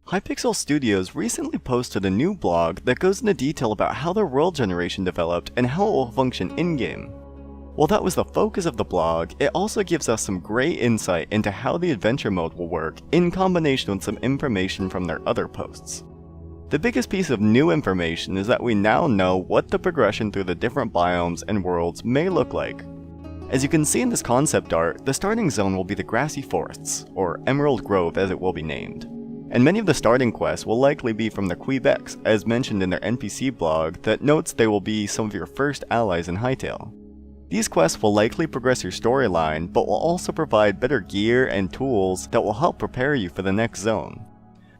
Hypixel Studios recently posted a new blog that goes into detail about how their world generation developed and how it will function in-game. While that was the focus of the blog, it also gives us some great insight into how the adventure mode will work in combination with some information from their other posts. The biggest piece of new information is that we now know what the progression through the different biomes and worlds may look like. As you can see in this concept art, the starting zone will be the grassy forests, or Emerald Grove as it will be named. And many of the starting quests will likely be from the Quebecs, as mentioned in their NPC blog that notes they will be some of your first allies in Hytale. These quests will likely progress your storyline, but will also provide better gear and tools that will help prepare you for the next zone.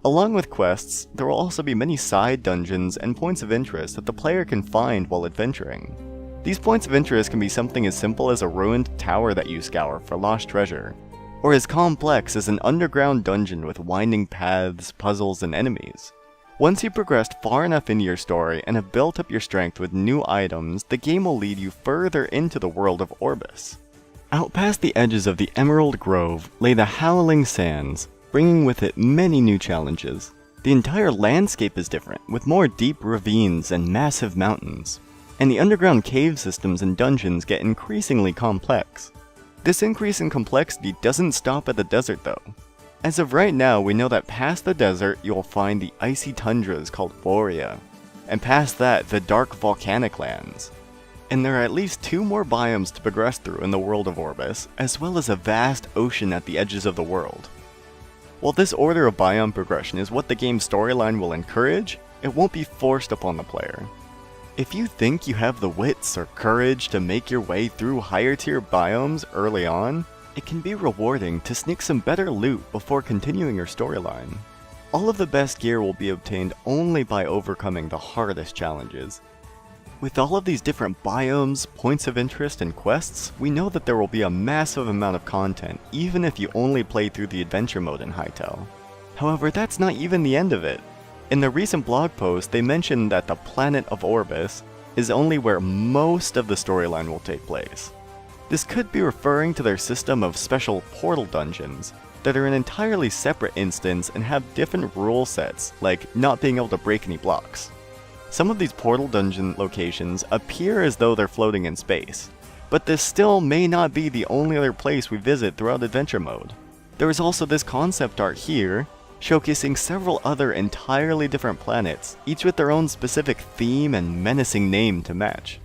Along with quests, there will also be many side dungeons and points of interest that the player can find while adventuring. These points of interest can be something as simple as a ruined tower that you scour for lost treasure, or as complex as an underground dungeon with winding paths, puzzles, and enemies. Once you've progressed far enough into your story and have built up your strength with new items, the game will lead you further into the world of Orbis. Out past the edges of the Emerald Grove lay the Howling Sands, bringing with it many new challenges. The entire landscape is different, with more deep ravines and massive mountains, and the underground cave systems and dungeons get increasingly complex. This increase in complexity doesn't stop at the desert though. As of right now, we know that past the desert, you'll find the icy tundras called Borea, and past that, the dark volcanic lands. And there are at least 2 more biomes to progress through in the world of Orbis, as well as a vast ocean at the edges of the world. While this order of biome progression is what the game's storyline will encourage, it won't be forced upon the player. If you think you have the wits or courage to make your way through higher tier biomes early on, it can be rewarding to sneak some better loot before continuing your storyline. All of the best gear will be obtained only by overcoming the hardest challenges. With all of these different biomes, points of interest, and quests, we know that there will be a massive amount of content even if you only play through the adventure mode in Hytale. However, that's not even the end of it. In the recent blog post, they mentioned that the planet of Orbis is only where most of the storyline will take place. This could be referring to their system of special portal dungeons that are an entirely separate instance and have different rule sets, like not being able to break any blocks. Some of these portal dungeon locations appear as though they're floating in space, but this still may not be the only other place we visit throughout adventure mode. There is also this concept art here, showcasing several other entirely different planets, each with their own specific theme and menacing name to match.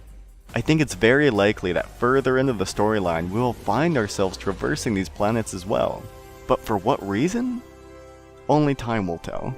I think it's very likely that further into the storyline we will find ourselves traversing these planets as well. But for what reason? Only time will tell.